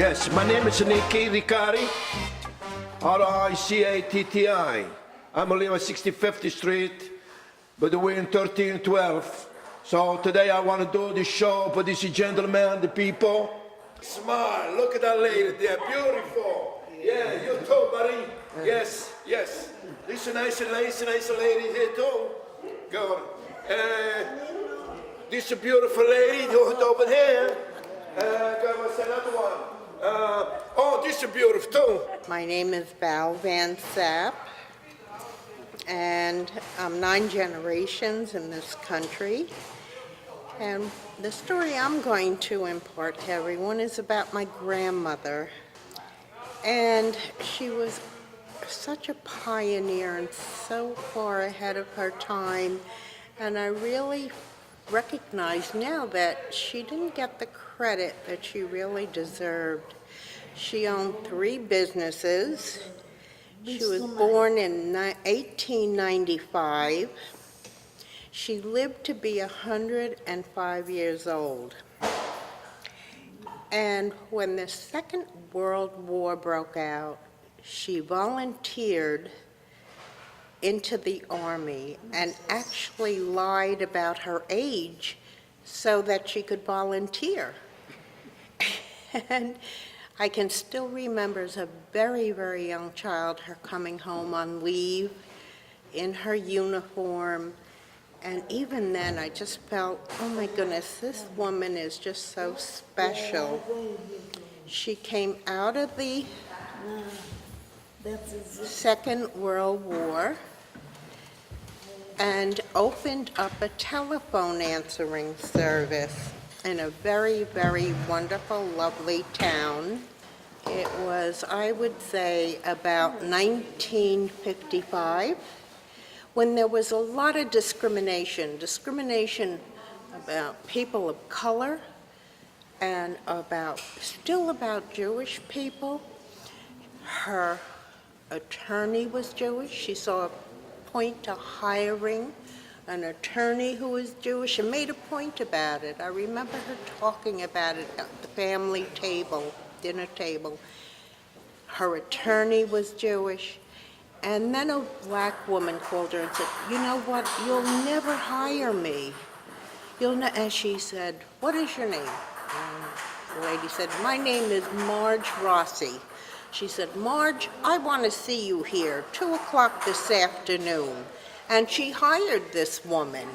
Yes, my name is Littke, Ricari, R-I-C-A-T-T-I. I'm live at 65th Street, but we're in 1312. So today I want to do this show for these gentlemen, the people. Smile, look at that lady there, beautiful. Yeah, you too, buddy. Yes, yes. This is a nice lady here too. Good. This is a beautiful lady over here. What's another one? Oh, this is beautiful too. My name is Val Van Sapp, and I'm 9 generations in this country. And the story I'm going to impart to everyone is about my grandmother. And she was such a pioneer and so far ahead of her time. And I really recognize now that she didn't get the credit that she really deserved. She owned 3 businesses. She was born in 1895. She lived to be 105 years old. And when the Second World War broke out, she volunteered into the Army and actually lied about her age so that she could volunteer. And I can still remember as a very, very young child her coming home on leave in her uniform. And even then I just felt, oh my goodness, this woman is just so special. She came out of the Second World War and opened up a telephone answering service in a very, very wonderful, lovely town. It was, I would say, about 1955, when there was a lot of discrimination about people of color and still about Jewish people. Her attorney was Jewish. She saw a point to hiring an attorney who was Jewish and made a point about it. I remember her talking about it at the family table, dinner table. Her attorney was Jewish. And then a black woman called her and said, you know what, you'll never hire me. And she said, what is your name? And the lady said, my name is Marge Rossi. She said, Marge, I want to see you here, 2 o'clock this afternoon. And she hired this woman.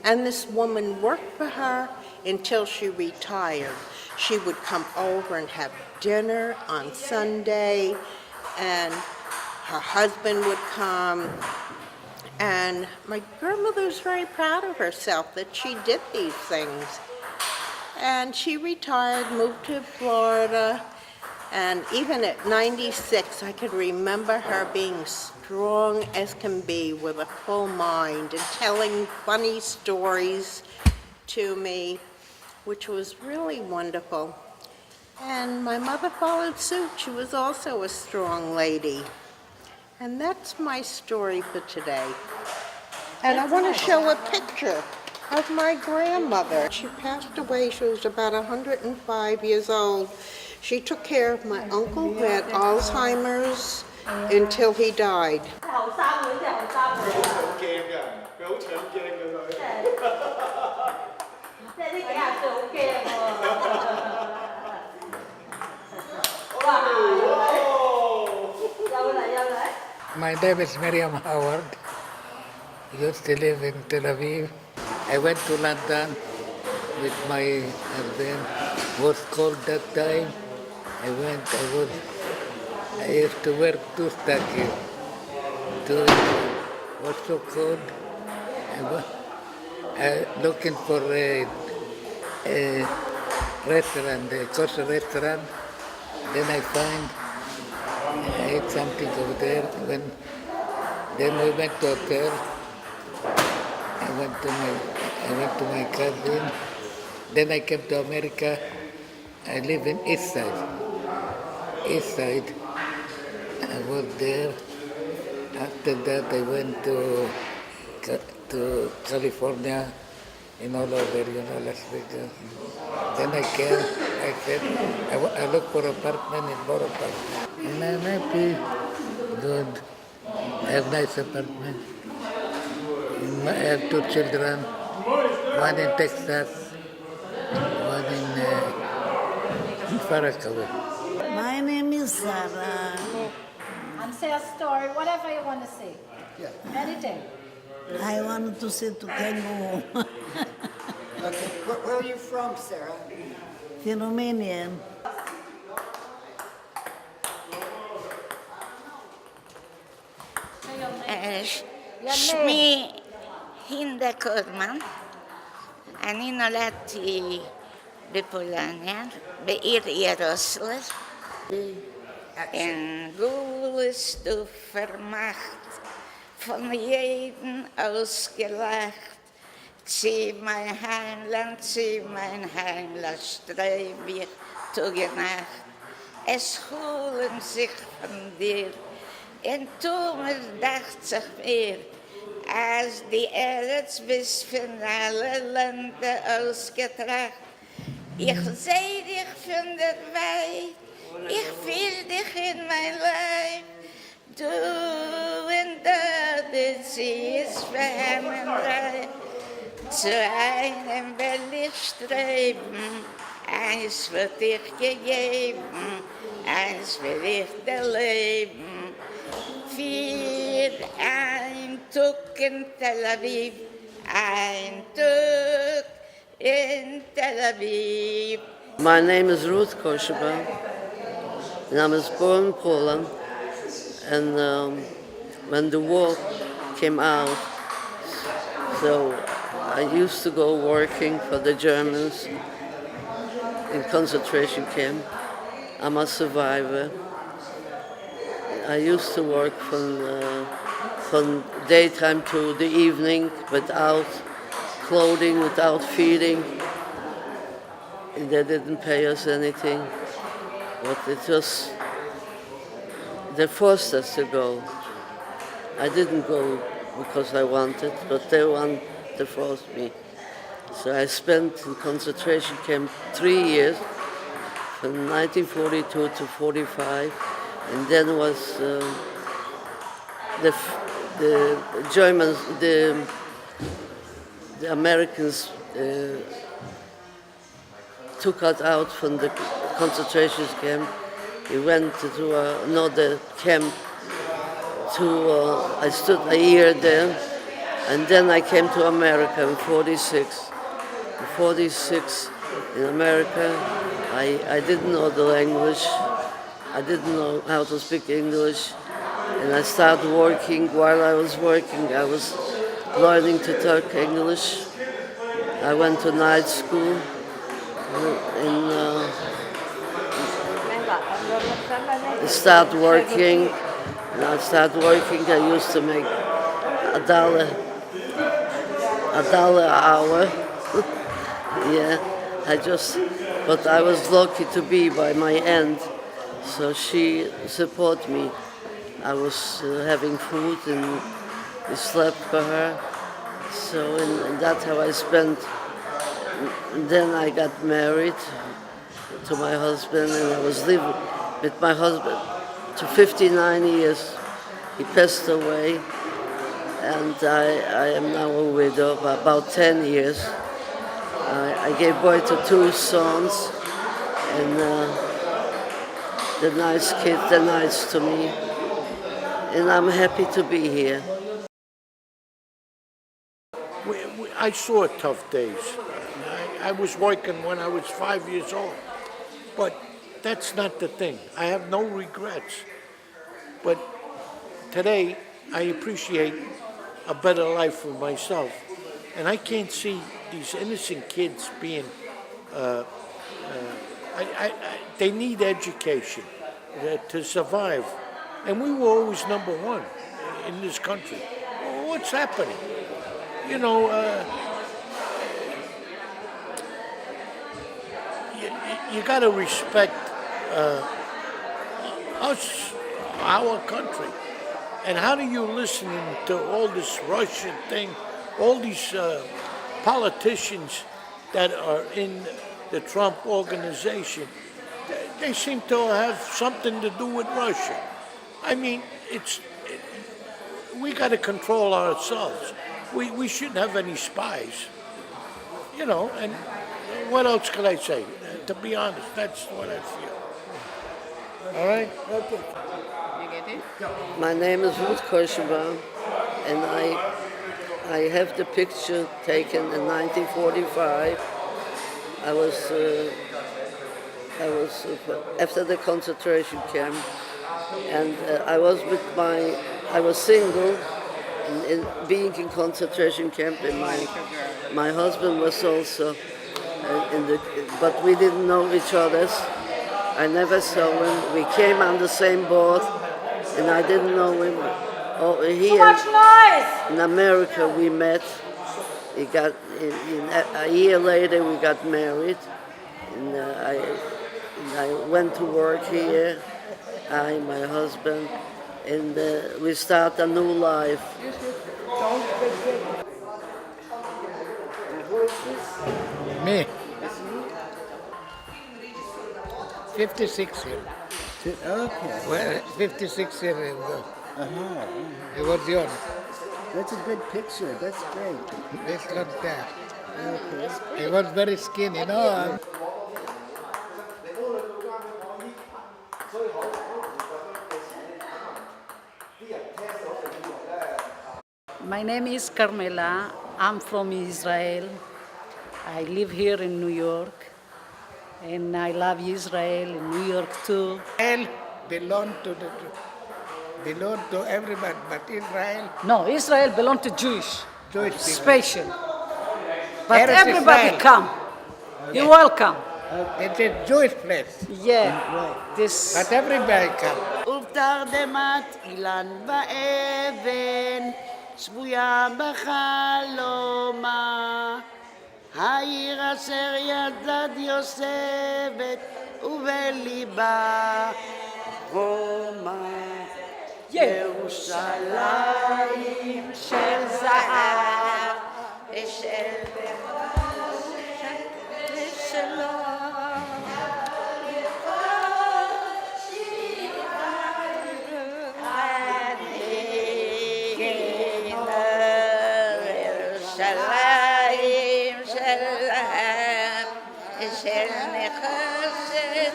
And this woman worked for her until she retired. She would come over and have dinner on Sunday, and her husband would come. And my grandmother was very proud of herself that she did these things. And she retired, moved to Florida. And even at 96, I could remember her being strong as can be with a full mind and telling funny stories to me, which was really wonderful. And my mother followed suit. She was also a strong lady. And that's my story for today. And I want to show a picture of my grandmother. She passed away, she was about 105 years old. She took care of my uncle who had Alzheimer's until he died. My name is Miriam Howard. I used to live in Tel Aviv. I went to London with my husband. It was cold that time. I used to wear 2 stockings. Was so cold. I was looking for a restaurant, a kosher restaurant. Then I ate something over there. Then we went to a hotel. I went to my cousin. Then I came to America. I live in East Side. I was there. After that, I went to California, all over, Las Vegas. Then I came I said, I look for apartment in Boro Park. And I'm happy, good. I have nice apartment. I have two children, one in Texas, one in Farakaway. My name is Sarah. And say a story, whatever you want to say. Anything. I wanted to say to Kango. Okay, where are you from, Sarah? In Romanian. שמי הינדה קורמן, אני נולדתי בפולניה, בעיר ירוסלב. En Goles du vermacht, von jedem ausgelacht. Zieh mein Heimland, streib ich Tag Nacht. Es holen sich von dir, en tu mir dacht sich mir, als die Erz bis von alle Länder ausgetracht. Ich seh dich von der Weit, ich fühl dich in mein Leib. Du und du ziehst Fernenreib. Zu einem will ich streben, eins wird dich gegeben, eins will ich dir leben. Für ein Tag in Tel Aviv, ein Tag in Tel Aviv. My name is Ruth Kosheba, and I was born in Poland. And when the war came out, so I used to go working for the Germans in concentration camp. I'm a survivor. I used to work from daytime to the evening without clothing, without feeding. And they didn't pay us anything, but it was, they forced us to go. I didn't go because I wanted, but they forced me. So I spent in concentration camp 3 years, from 1942 to 45, and then was the Germans, the Americans took us out from the concentration camp. We went to another camp. I stood a year there, and then I came to America in 46. In 46, in America, I didn't know the language. I didn't know how to speak English. And I started working. While I was working, I was learning to talk English. I went to night school. I started working. I used to make $1 an hour. Yeah, but I was lucky to be by my aunt, so she supported me. I was having food and we slept for her. So and that's how I spent. Then I got married to my husband, and I was living with my husband to 59 years. He passed away, and I am now a widow for about 10 years. I gave birth to 2 sons, and they're nice kids, they're nice to me, and I'm happy to be here. I saw tough days. I was working when I was 5 years old, but that's not the thing. I have no regrets. But today, I appreciate a better life for myself, and I can't see these innocent kids being. They need education to survive, and we were always number one in this country. What's happening? You know, you got to respect us, our country. And how do you listen to all this Russian thing, all these politicians that are in the Trump organization, they seem to have something to do with Russia. I mean, we got to control ourselves. We shouldn't have any spies. You know, and what else can I say? To be honest, that's what I feel. All right? Okay. My name is Littke, and I have the picture taken in 1945. I was after the concentration camp, and I was single in being in concentration camp, and my husband was also but we didn't know each other. I never saw him. We came on the same boat, and I didn't know him. Oh, here in America we met. He got a year later we got married, and I went to work here. My husband, and we start a new life. Me. 56 years. Okay. Well, 56 years ago. It was young. That's a good picture. That's great. This long time. Okay. He was very skinny, you know. My name is Carmela. I'm from Israel. I live here in New York, and I love Israel and New York too. Israel belonged to everyone, but Israel, No, Israel belongs to Jewish Jewish people. special. But Eretz everybody Israel. come. You're welcome. It's a Jewish place, Yeah. This. but everybody come. ובתרדמת אילן באבן, שבויה בחלומה. העיר אשר ידד יוספת, ובליבה רומא. ירושלים של זהב, ושל ושלום. ירושלים שלהם, של נחשת,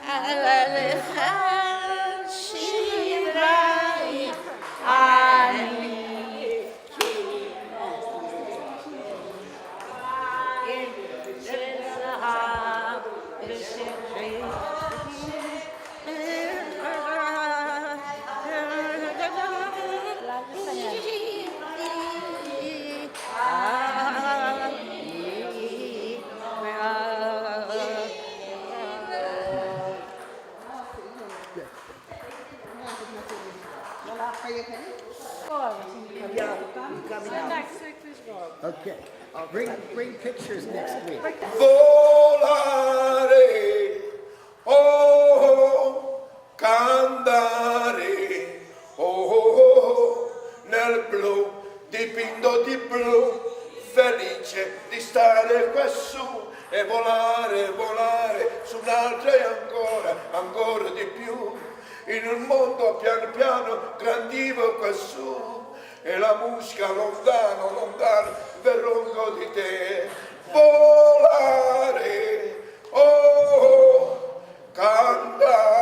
אבל לך שירי אני. Okay. Bring pictures next week. Volare, oh, cantare, oh, nel blu, dipinto di blu, felice di stare quassù e volare, volare su un'altra e ancora, ancora di più, in un mondo piano piano grandivo quassù. E la musica lontano, lontano, verrò di te. Volare, oh, cantare.